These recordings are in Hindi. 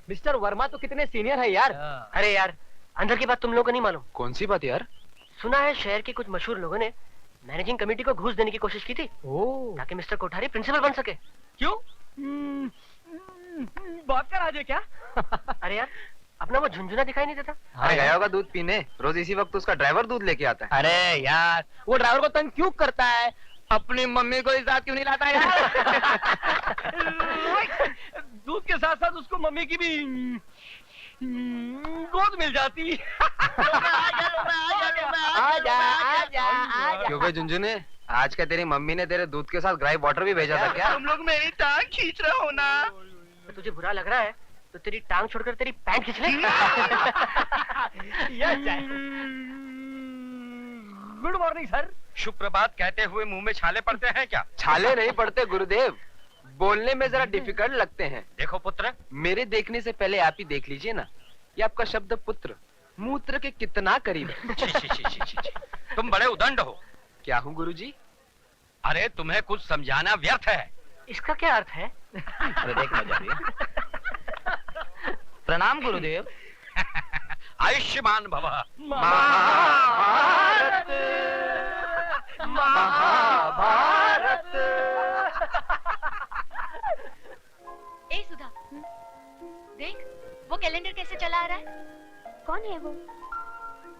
मिस्टर वर्मा तो कितने सीनियर है यार। अरे यार, अंदर की बात तुम लोगों को नहीं मालूम। कौन सी बात यार? सुना है शहर के कुछ मशहूर लोगों ने मैनेजिंग कमेटी को घूस देने की कोशिश की थी ताकि मिस्टर कोठारी प्रिंसिपल बन सके। क्यों? बात कर आज क्या? अरे यार, अपना वो झुंझुना दिखाई नहीं देता? अरे गया होगा दूध पीने, रोज इसी वक्त उसका ड्राइवर दूध लेके आता है। अरे यार, वो ड्राइवर को तंग क्यों करता है? अपनी मम्मी को इस साथ क्यों नहीं लाता यार? दूध के साथ साथ उसको मम्मी की भी गोद मिल जाती। क्यों बे झुंझुने, आज क्या तेरी मम्मी ने तेरे दूध के साथ ग्राइप वाटर भी भेजा था क्या? तुम लोग मेरी टांग खींच रहे हो ना। तो तुझे बुरा लग रहा है तो तेरी टांग छोड़कर तेरी पैंट खींच ले। Good morning sir. शुभ प्रभात कहते हुए मुंह में छाले पड़ते हैं क्या? छाले नहीं पड़ते गुरुदेव, बोलने में जरा डिफिकल्ट लगते हैं। देखो पुत्र, मेरे देखने से पहले आप ही देख लीजिए ना, ये आपका शब्द पुत्र मूत्र के कितना करीब है। छी, छी, छी, छी, छी, छी। तुम बड़े उदंड हो। क्या हूँ गुरुजी? अरे तुम्हें कुछ समझाना व्यर्थ है। इसका क्या अर्थ है? अरे देख मजा भी। प्रणाम गुरुदेव। आयुष्मान भव। महाभारत महाभारत। ए सुधा, देख वो कैलेंडर कैसे चला आ रहा है। कौन है वो?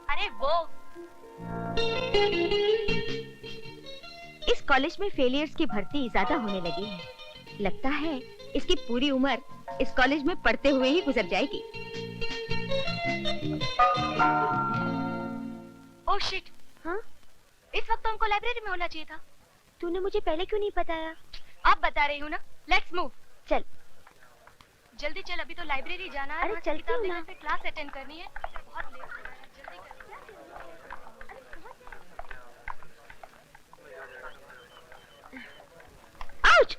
अरे वो इस कॉलेज में फेलियर्स की भर्ती ज्यादा होने लगी है। लगता है इसकी पूरी उम्र इस कॉलेज में पढ़ते हुए ही गुजर जाएगी। Oh shit. हाँ? इस वक्त तो हमको लाइब्रेरी में होना चाहिए था। तूने मुझे पहले क्यों नहीं बताया? अब बता रही हूँ ना। Let's move. चल जल्दी चल, अभी तो लाइब्रेरी जाना है। अरे चलती हूँ ना। फिर क्लास अटेंड करनी है। बहुत लेट हो रहा है, जल्दी कर। आउच!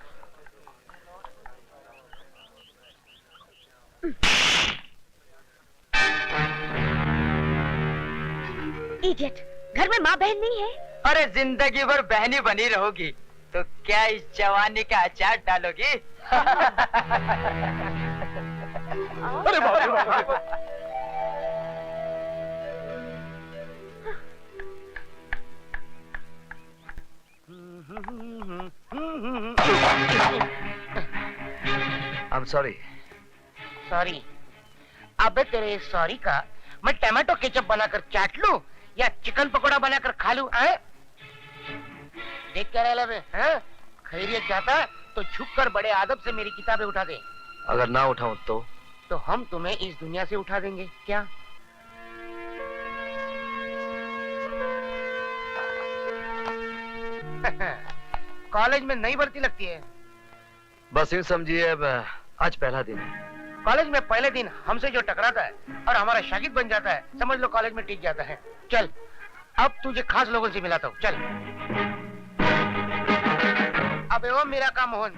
इडियट, घर में माँ बहन नहीं है? अरे जिंदगी भर बहनी बनी रहोगी तो क्या इस जवानी का अचार डालोगी? अरे बाप रे बाप। I'm sorry. सॉरी। अबे तेरे सॉरी का मैं टमाटो केचप बनाकर चाट लूं या चिकन पकोड़ा बनाकर खा लूं? देख क्या रहा है? खैरियत चाहता तो झुककर बड़े आदब से मेरी किताबें उठा दे। अगर ना उठाऊं तो हम तुम्हें इस दुनिया से उठा देंगे। क्या? कॉलेज में नई भर्ती लगती है। बस यूं समझिए, अब आज पहला दिन है। कॉलेज में पहले दिन हमसे जो टकराता है और हमारा शागिर्द बन जाता है, समझ लो कॉलेज में टिक जाता है। चल अब तुझे खास लोगों से मिलाता हूँ। चल। अब एवं मेरा काम मोहन,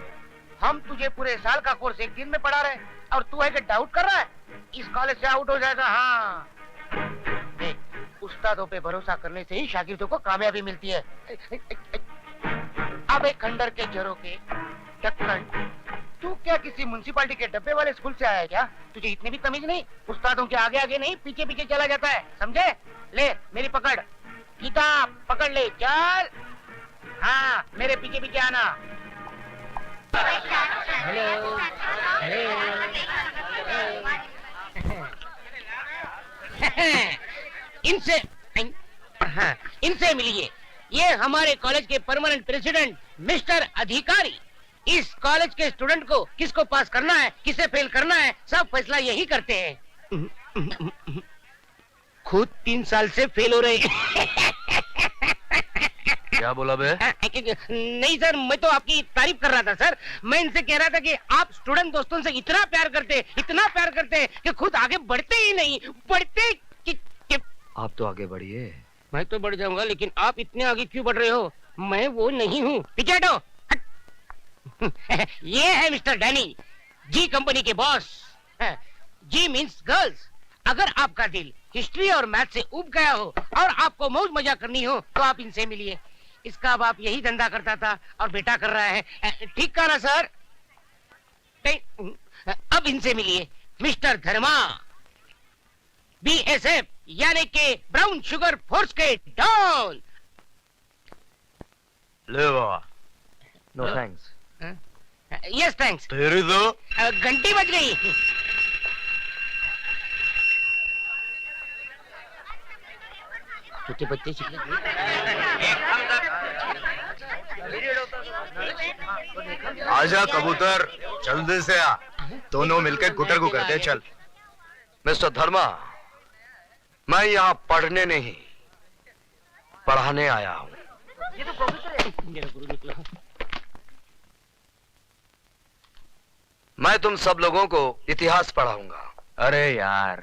हम तुझे पूरे साल का कोर्स एक दिन में पढ़ा रहे और तू है कि डाउट कर रहा है? इस कॉलेज से आउट हो जाएगा। हाँ देख, उस्तादों पे भरोसा करने से ही शागिर्दों को कामयाबी मिलती है। अब एक खंडर के झरोके ढक्कन, तू क्या किसी म्युनिसिपालिटी के डब्बे वाले स्कूल से आया है क्या? तुझे इतने भी तमीज नहीं? उस्तादों के आगे आगे नहीं, पीछे पीछे चला जाता है, समझे? ले मेरी पकड़, किताब पकड़ ले, चल। हाँ मेरे पीछे पीछे आना। हेलो इनसे मिलिए। ये हमारे कॉलेज के परमानेंट प्रेसिडेंट मिस्टर अधिकारी। इस कॉलेज के स्टूडेंट को किसको पास करना है, किसे फेल करना है, सब फैसला यही करते हैं। खुद 3 साल से फेल हो रहे हैं। क्या बोला बे? नहीं सर, मैं तो आपकी तारीफ कर रहा था सर। मैं इनसे कह रहा था कि आप स्टूडेंट दोस्तों से इतना प्यार करते कि खुद आगे बढ़ते ही नहीं, बढ़ते कि आप तो आगे बढ़िए। मैं तो बढ़ जाऊंगा, लेकिन आप इतने आगे क्यों बढ़ रहे हो? मैं वो नहीं हूँ। पीछे हटो। ये है मिस्टर डैनी, जी कंपनी के बॉस। जी मीन्स गर्ल्स। अगर आपका दिल हिस्ट्री और मैथ से उब गया हो और आपको मौज मजा करनी हो तो आप इनसे मिलिए। इसका बाप यही धंधा करता था और बेटा कर रहा है। ठीक कहा ना सर? अब इनसे मिलिए, मिस्टर धर्मा, BSF यानी कि ब्राउन शुगर फोर्स के डॉन। ले बाबा। No thanks. Yes thanks. तेरी तो घंटी बज गई। छोटे बच्चे आजा कबूतर, जल्दी से आ। दोनों मिलकर गुटर गु करते हैं, चल। मिस्टर धर्मा, मैं यहाँ पढ़ने नहीं पढ़ाने आया हूँ। मैं तुम सब लोगों को इतिहास पढ़ाऊंगा। अरे यार,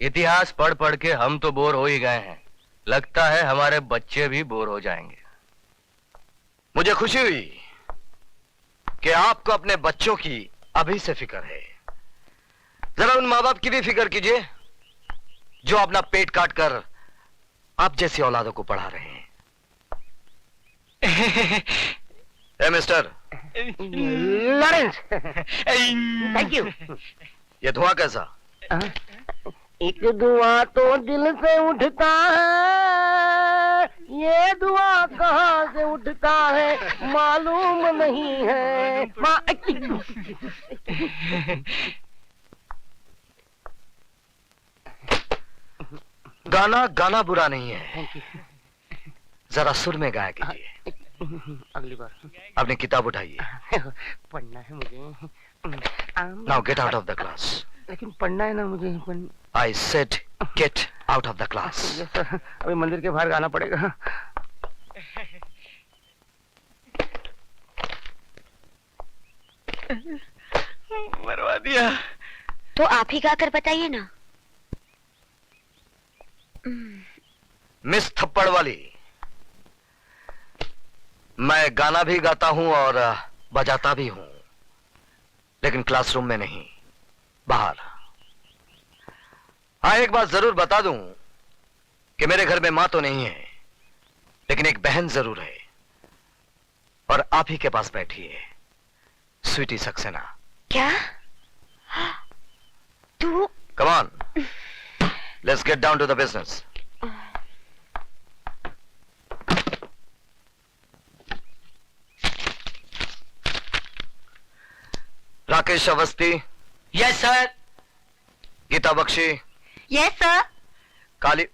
इतिहास पढ़ पढ़ के हम तो बोर हो ही गए हैं। लगता है हमारे बच्चे भी बोर हो जाएंगे। मुझे खुशी हुई कि आपको अपने बच्चों की अभी से फिक्र है। जरा उन माँ बाप की भी फिक्र कीजिए जो अपना पेट काट कर आप जैसी औलादों को पढ़ा रहे हैं। ए मिस्टर लॉरेंस, थैंक यू। ये धुआं कैसा? एक धुआं तो दिल से उठता है, ये धुआं कहाँ से उठता है मालूम नहीं है। गाना गाना बुरा नहीं है, जरा सुर में गाया कीजिए। अगली बार अपनी किताब उठाइए। पढ़ना है मुझे। Now get out of the class. लेकिन पढ़ना है ना मुझे। I said get out of the class. Yes sir, अभी मंदिर के बाहर गाना पड़ेगा। मरवा दिया। तो आप ही गाकर बताइए ना। मिस थप्पड़ वाली, मैं गाना भी गाता हूं और बजाता भी हूं, लेकिन क्लासरूम में नहीं, बाहर। हाँ, एक बात जरूर बता दूं कि मेरे घर में मां तो नहीं है, लेकिन एक बहन जरूर है, और आप ही के पास बैठी है, स्वीटी सक्सेना। क्या? तू? Come on, let's get down to the business. Rakesh Awasthi. Yes sir. Geeta Bakshi. Yes sir. Kali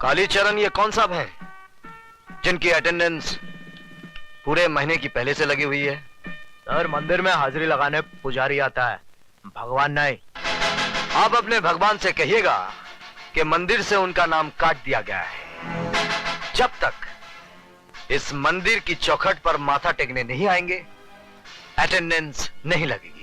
Kalicharan, ये कौन साहब हैं जिनकी अटेंडेंस पूरे महीने की पहले से लगी हुई है? सर, मंदिर में हाजिरी लगाने पुजारी आता है, भगवान नहीं। आप अपने भगवान से कहिएगा कि मंदिर से उनका नाम काट दिया गया है। जब तक इस मंदिर की चौखट पर माथा टेकने नहीं आएंगे, अटेंडेंस नहीं लगेगी।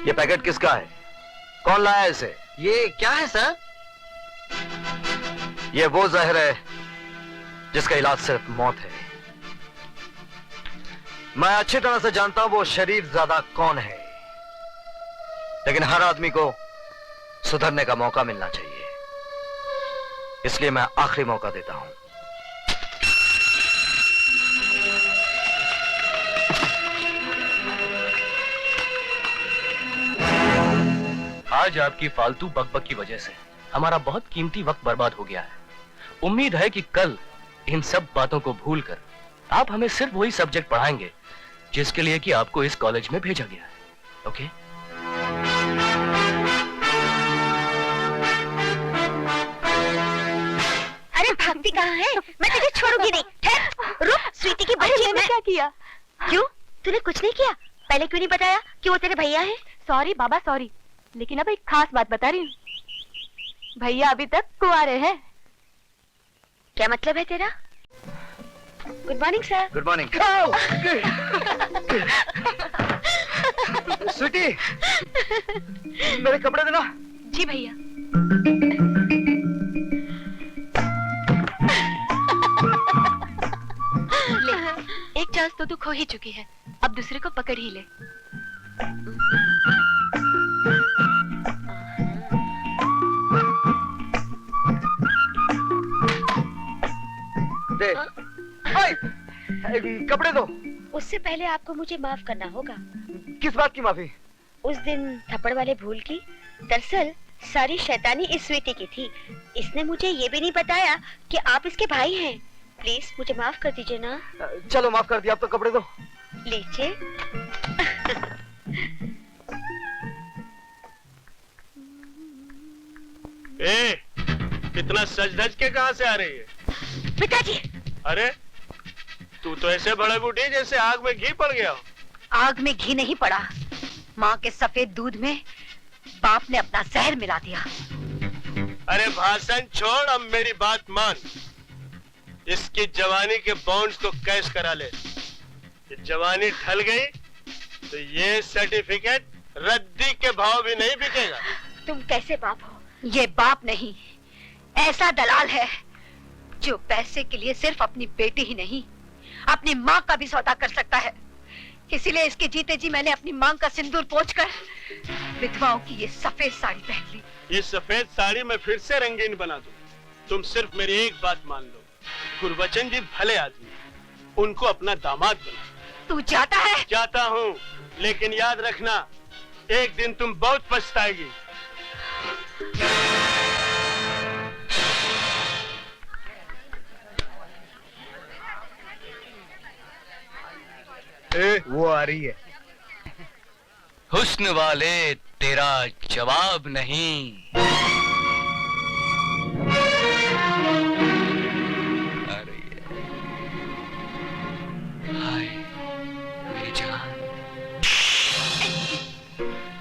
ये पैकेट किसका है? कौन लाया इसे? ये क्या है सर? ये वो जहर है जिसका इलाज सिर्फ मौत है। मैं अच्छी तरह से जानता हूं वो शरीफ ज्यादा कौन है, लेकिन हर आदमी को सुधरने का मौका मिलना चाहिए, इसलिए मैं आखिरी मौका देता हूं। आज आपकी फालतू बकबक की वजह से हमारा बहुत कीमती वक्त बर्बाद हो गया है। उम्मीद है कि कल इन सब बातों को भूलकर आप हमें सिर्फ वही सब्जेक्ट पढ़ाएंगे जिसके लिए कि आपको इस कॉलेज में भेजा गया है। ओके? अरे भागती कहाँ है? मैं तुझे छोड़ूंगी नहीं। ठहर, रुक। स्वीटी की बच्ची ने क्या किया? क्यों? तूने कुछ नहीं किया? पहले क्यों नहीं बताया कि वो तेरे भैया है? सॉरी बाबा सॉरी, लेकिन अब एक खास बात बता रही हूँ, भैया अभी तक कुंवारे हैं। क्या मतलब है तेरा? Good morning sir. Good morning. Sweetie, मेरे कपड़े देना। जी भैया। चांस तो तू खो ही चुकी है, अब दूसरे को पकड़ ही ले। दे। हाय, कपड़े दो। उससे पहले आपको मुझे माफ करना होगा। किस बात की माफी? उस दिन थप्पड़ वाले भूल की। दरअसल सारी शैतानी इस स्वीटी की थी। इसने मुझे ये भी नहीं बताया कि आप इसके भाई हैं। प्लीज मुझे माफ कर दीजिए ना। चलो माफ कर दिया, अब तो कपड़े दो। लीजिए। ए, इतना सज धज के कहाँ से आ रही है? पिताजी। अरे तू तो ऐसे बड़े बूढ़ी जैसे आग में घी पड़ गया हो। आग में घी नहीं पड़ा, माँ के सफेद दूध में बाप ने अपना जहर मिला दिया। अरे भाषण छोड़, अब मेरी बात मान। इसकी जवानी के बॉन्ड्स को कैश करा ले। ये जवानी ढल गई तो ये सर्टिफिकेट रद्दी के भाव भी नहीं बिकेगा। तुम कैसे बाप हो? ये बाप नहीं, ऐसा दलाल है जो पैसे के लिए सिर्फ अपनी बेटी ही नहीं, अपनी माँ का भी सौदा कर सकता है। इसीलिए इसके जीते जी मैंने अपनी मांग का सिंदूर पोंछकर विधवाओं की ये सफेद साड़ी पहन ली। ये सफेद साड़ी मैं फिर से रंगीन बना दूं। तुम सिर्फ मेरी एक बात मान लो, गुरबचन जी भले आदमी, उनको अपना दामाद बना। तू जाता है? जाता हूँ, लेकिन याद रखना एक दिन तुम बहुत पछताएगी। वो आ रही है। हुस्न वाले तेरा जवाब नहीं। अरे हाय मेरी जान।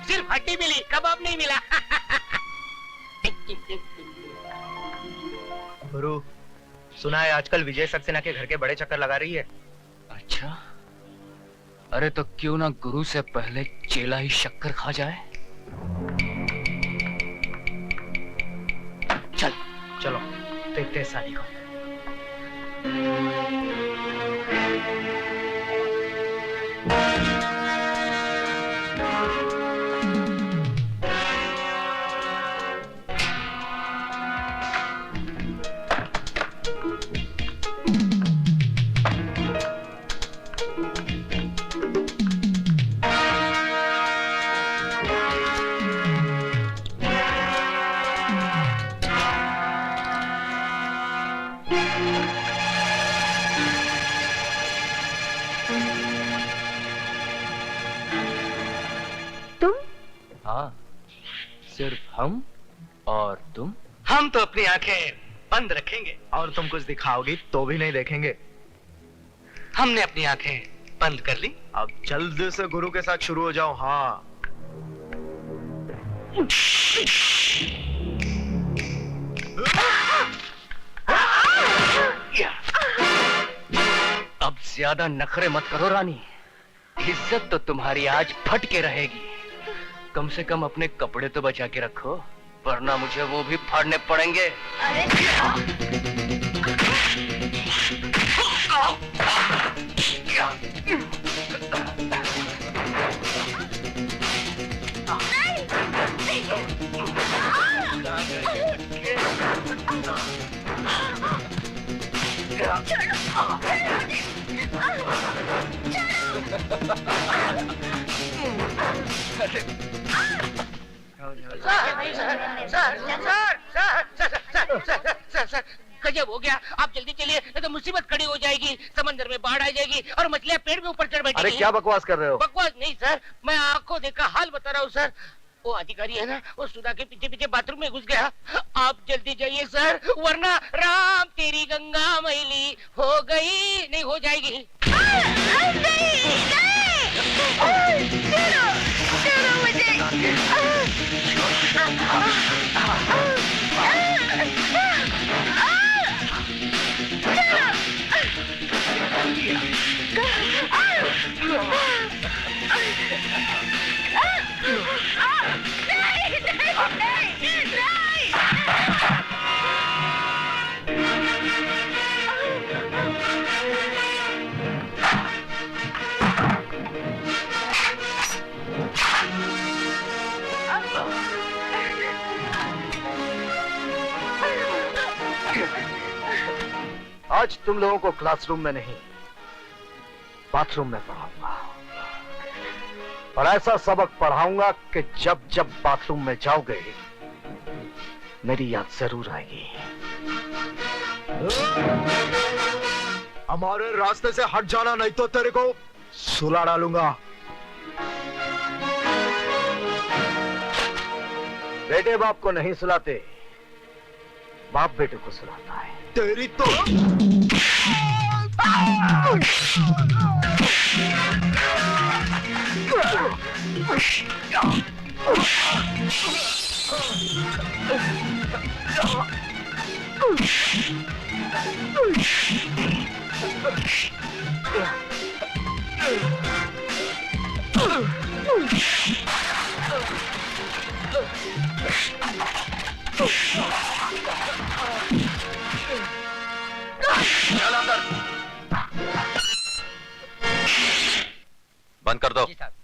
सिर्फ हड्डी मिली, कबाब नहीं मिला। गुरु, सुना है आजकल विजय सक्सेना के घर के बड़े चक्कर लगा रही है। अच्छा, अरे तो क्यों ना गुरु से पहले चेला ही शक्कर खा जाए। चल चलो देखते हैं साली को। हाँ, सिर्फ हम और तुम। हम तो अपनी आंखें बंद रखेंगे और तुम कुछ दिखाओगी तो भी नहीं देखेंगे। हमने अपनी आंखें बंद कर ली, अब जल्द से गुरु के साथ शुरू हो जाओ। हाँ, अब ज्यादा नखरे मत करो रानी, इज्जत तो तुम्हारी आज फट के रहेगी। कम से कम अपने कपड़े तो बचा के रखो, वरना मुझे वो भी फाड़ने पड़ेंगे। सर, गजब हो गया। आप जल्दी चलिए, नहीं तो मुसीबत खड़ी हो जाएगी। समंदर में बाढ़ आ जाएगी और मछलियां पेड़ में ऊपर चढ़ बैठेगी। अरे क्या बकवास कर रहे हो? बकवास नहीं सर, मैं आंखों देखा हाल बता रहा हूँ सर। वो अधिकारी है ना, वो सुधा के पीछे पीछे बाथरूम में घुस गया। आप जल्दी जाइए सर, वरना राम तेरी गंगा मैली हो गई नहीं हो जाएगी। आज तुम लोगों को क्लासरूम में नहीं, बाथरूम में पढ़ाऊंगा। और ऐसा सबक पढ़ाऊंगा कि जब जब बाथरूम में जाओगे मेरी याद जरूर आएगी। हमारे रास्ते से हट जाना, नहीं तो तेरे को सुला डालूंगा। बेटे बाप को नहीं सुलाते, बाप बेटे को सुलाता है। तेरी तो बंद कर दो। जी साहब।